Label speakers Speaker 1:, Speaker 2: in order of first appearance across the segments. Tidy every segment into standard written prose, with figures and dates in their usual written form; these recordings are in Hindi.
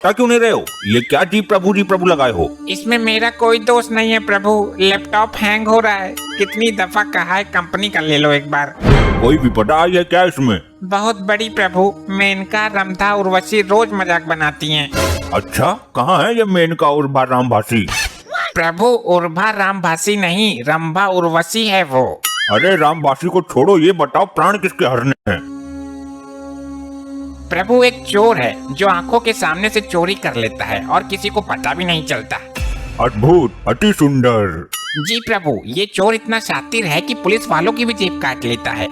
Speaker 1: बता क्यों नहीं रहे हो? ये क्या जी प्रभु लगाए हो?
Speaker 2: इसमें मेरा कोई दोष नहीं है प्रभु, लैपटॉप हैंग हो रहा है। कितनी दफा कहा है कंपनी का ले लो एक बार।
Speaker 1: कोई विपदा आई है क्या इसमें?
Speaker 2: बहुत बड़ी प्रभु, मेनका, रंभा, उर्वशी रोज मजाक बनाती हैं।
Speaker 1: अच्छा, कहाँ है ये मेनका उर्वा रामभासी?
Speaker 2: प्रभु उर्वा रामभासी नहीं, रंभा उर्वशी है वो।
Speaker 1: अरे रामभासी को छोड़ो, ये बताओ प्राण किसके हरने हैं?
Speaker 2: प्रभु एक चोर है जो आंखों के सामने से चोरी कर लेता है और किसी को पता भी नहीं चलता।
Speaker 1: अद्भुत, अति सुंदर।
Speaker 2: जी प्रभु, ये चोर इतना शातिर है कि पुलिस वालों की भी जेब काट लेता है।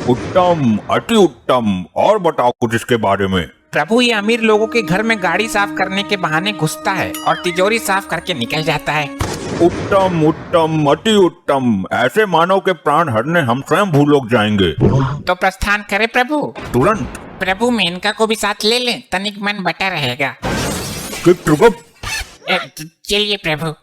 Speaker 1: उत्तम, अति उत्तम। और बताओ कुछ इसके बारे में।
Speaker 2: प्रभु ये अमीर लोगों के घर में गाड़ी साफ करने के बहाने घुसता है और तिजोरी साफ करके निकल जाता है।
Speaker 1: उत्तम उत्तम, अति उत्तम। ऐसे मानव के प्राण हरने हम स्वयं भूलोक जाएंगे।
Speaker 2: तो प्रस्थान करे प्रभु?
Speaker 1: तुरंत।
Speaker 2: प्रभु मेनका को भी साथ ले लें, तनिक मन बटा रहेगा।
Speaker 1: चित्रगुप्त।
Speaker 2: चलिए प्रभु।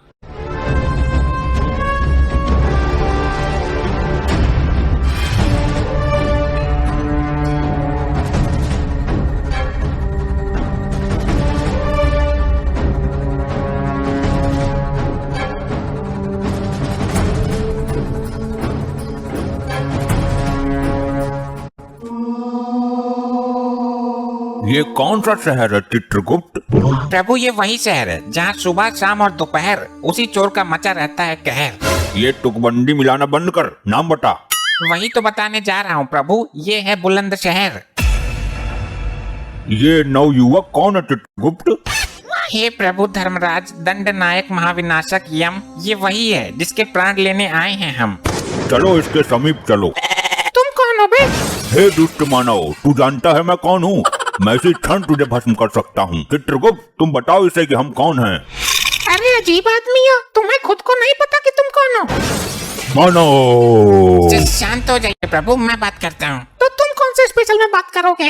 Speaker 1: ये कौन सा शहर है चित्रगुप्त?
Speaker 2: प्रभु ये वही शहर है जहाँ सुबह शाम और दोपहर उसी चोर का मचा रहता है कहर।
Speaker 1: ये तुकबंदी मिलाना बंद कर, नाम बता।
Speaker 2: वही तो बताने जा रहा हूँ प्रभु, ये है बुलंदशहर।
Speaker 1: ये नवयुवक कौन है चित्रगुप्त?
Speaker 2: हे प्रभु धर्मराज, दंड नायक महाविनाशक यम, ये वही है जिसके प्राण लेने आए हैं हम।
Speaker 1: चलो इसके समीप चलो।
Speaker 2: तुम कौन हो बे?
Speaker 1: हे दुष्ट मानव, तू जानता है मैं कौन हूँ? मैं इसी क्षण तुझे भस्म कर सकता हूँ। चित्रगुप्त, तुम बताओ इसे कि हम कौन हैं?
Speaker 2: अरे अजीब आदमी हो, तुम्हें खुद को नहीं पता कि तुम कौन हो?
Speaker 1: मानो।
Speaker 2: शांत हो जाइए प्रभु, मैं बात करता हूँ। तो तुम कौन से स्पेशल में बात करोगे?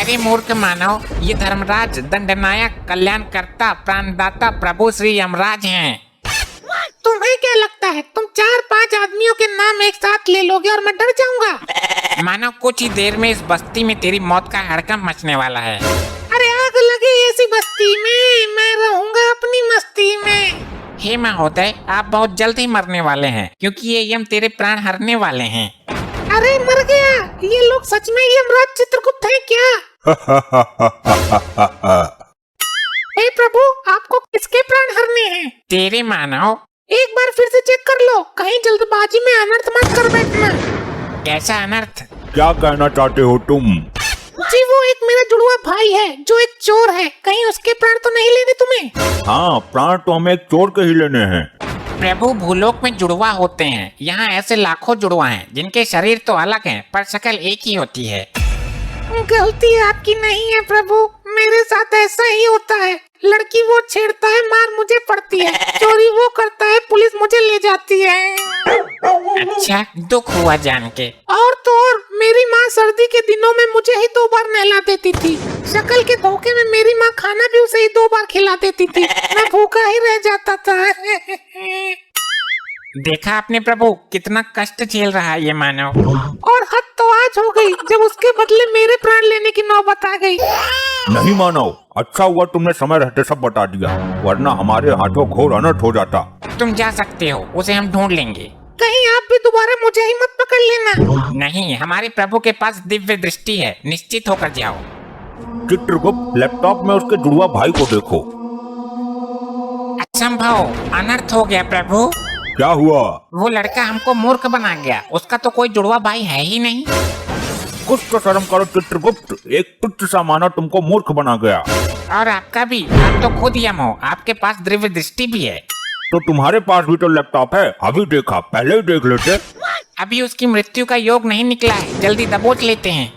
Speaker 2: अरे मूर्ख मानव, ये धर्मराज, दंडनायक, कल्याणकर्ता, प्राणदाता प्रभु श्री यमराज हैं। तुम्हें क्या लगता है तुम 4-5 आदमियों के नाम एक साथ ले लोगे और मैं डर जाऊंगा? मानो कुछ ही देर में इस बस्ती में तेरी मौत का हड़कंप मचने वाला है। अरे आग लगे ऐसी बस्ती में, मैं रहूंगा अपनी मस्ती में। हे महोदय, आप बहुत जल्द ही मरने वाले हैं क्योंकि ये यम तेरे प्राण हरने वाले हैं। अरे मर गया, ये लोग सच में यमराज चित्रगुप्त हैं क्या? हे प्रभु, आपको किसके प्राण हरने हैं? तेरे मानव। एक बार फिर से चेक कर लो, कहीं जल्दबाजी में अनर्थ मत कर बैठना। कैसा अनर्थ?
Speaker 1: क्या कहना चाहते हो तुम?
Speaker 2: जी वो एक मेरा जुड़वा भाई है जो एक चोर है, कहीं उसके प्राण तो नहीं लेने तुम्हें?
Speaker 1: हाँ, प्राण तो हमें एक चोर के ही लेने हैं।
Speaker 2: प्रभु भूलोक में जुड़वा होते हैं, यहाँ ऐसे लाखों जुड़वा हैं जिनके शरीर तो अलग हैं पर शक्ल एक ही होती है। गलती आपकी नहीं है प्रभु, मेरे साथ ऐसा ही होता है। लड़की वो छेड़ता है, मार मुझे पड़ती है। चोरी वो करता है, पुलिस मुझे ले जाती है। अच्छा, दुख हुआ जान के। और तो और मेरी माँ सर्दी के दिनों में मुझे ही 2 बार नहला देती थी। शक्ल के धोखे में मेरी माँ खाना भी उसे ही 2 बार खिला देती थी। मैं भूखा ही रह जाता था। देखा आपने प्रभु, कितना कष्ट झेल रहा है ये मानव। और हद तो आज हो गई जब उसके बदले मेरे प्राण लेने की नौबत आ गई।
Speaker 1: नहीं मानव, अच्छा हुआ तुमने समय रहते सब बता दिया, वरना हमारे हाथों घोर अनर्थ हो जाता।
Speaker 2: तुम जा सकते हो, उसे हम ढूंढ लेंगे। कहीं आप भी दोबारा मुझे ही मत पकड़ लेना। नहीं, हमारे प्रभु के पास दिव्य दृष्टि है, निश्चित होकर जाओ।
Speaker 1: चित्रगुप्त, लैपटॉप में उसके जुड़वा भाई को देखो।
Speaker 2: असंभव, अनर्थ हो गया प्रभु।
Speaker 1: क्या हुआ?
Speaker 2: वो लड़का हमको मूर्ख बना गया, उसका तो कोई जुड़वा भाई है ही नहीं।
Speaker 1: कुछ तो शर्म करो चित्रगुप्त, एक तुच्छ सा मानव तुमको मूर्ख बना गया।
Speaker 2: और आपका भी, आप तो खुद यम हो, आपके पास दिव्य दृष्टि भी है।
Speaker 1: तो तुम्हारे पास भी तो लैपटॉप है, अभी देखा, पहले ही देख लेते।
Speaker 2: अभी उसकी मृत्यु का योग नहीं निकला है, जल्दी दबोच लेते हैं।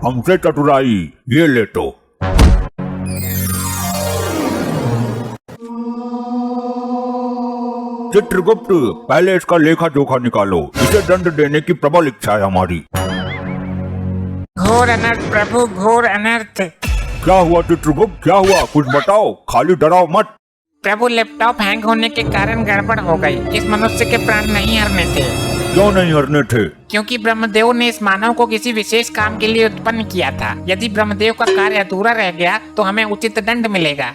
Speaker 1: हमसे चतुराई, ये ले तो। चित्रगुप्त, पहले इसका लेखा जोखा निकालो, इसे दंड देने की प्रबल इच्छा है हमारी।
Speaker 2: घोर अनर्थ प्रभु, घोर अनर्थ।
Speaker 1: क्या हुआ चित्रगुप्त, क्या हुआ? कुछ बताओ, खाली डराओ मत।
Speaker 2: प्रभु लैपटॉप हैंग होने के कारण गड़बड़ हो गई, इस मनुष्य के प्राण नहीं हरने थे।
Speaker 1: क्यों नहीं हरने थे?
Speaker 2: क्योंकि ब्रह्मदेव ने इस मानव को किसी विशेष काम के लिए उत्पन्न किया था। यदि ब्रह्मदेव का कार्य अधूरा रह गया तो हमें उचित दंड मिलेगा।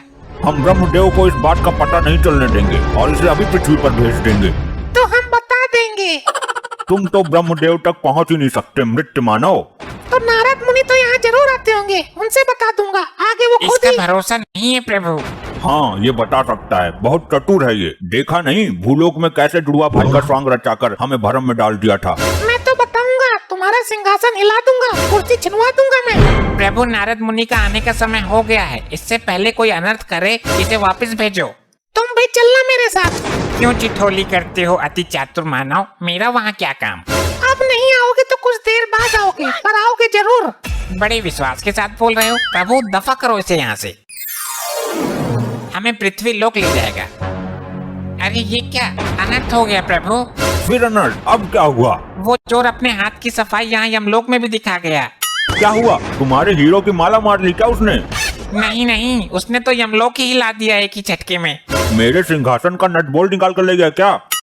Speaker 1: हम ब्रह्मदेव को इस बात का पता नहीं चलने देंगे और इसे अभी पृथ्वी पर भेज देंगे।
Speaker 2: तो हम बता देंगे।
Speaker 1: तुम तो ब्रह्मदेव तक पहुंच ही नहीं सकते मृत मानव।
Speaker 2: तो नारद मुनि तो यहाँ जरूर आते होंगे, उनसे बता दूंगा। आगे वो खुद ही। भरोसा नहीं है प्रभु।
Speaker 1: हाँ, ये बता सकता है। बहुत चतुर है ये। देखा नहीं भूलोक में कैसे जुड़वा भाई का स्वांग रचाकर हमें भरम में डाल दिया था।
Speaker 2: मैं तो बताऊंगा, तुम्हारा सिंहासन हिला दूंगा, कुर्सी छिनवा दूंगा मैं। प्रभु, नारद मुनि का आने का समय हो गया है। इससे पहले कोई अनर्थ करे इसे वापस भेजो। तुम भी चलना मेरे साथ। क्यों चिठोली करते हो अति चातुर मानव? मेरा वहाँ क्या काम? अब नहीं आओगे तो कुछ देर बाद आओगे, पर आओगे जरूर। बड़े विश्वास के साथ बोल रहे हो। प्रभु, दफा करो इसे यहाँ से। हमें पृथ्वी लोक ले जाएगा। अरे ये क्या अनर्थ हो गया प्रभु?
Speaker 1: फिर अनर्थ? अब क्या हुआ?
Speaker 2: वो चोर अपने हाथ की सफाई यहाँ यमलोक में भी दिखा गया।
Speaker 1: क्या हुआ? तुम्हारे हीरो की माला मार ली क्या उसने?
Speaker 2: नहीं नहीं, उसने तो यमलोक ही हिला दिया एक ही झटके में।
Speaker 1: मेरे सिंहासन का नट बोल्ट निकाल कर ले गया क्या?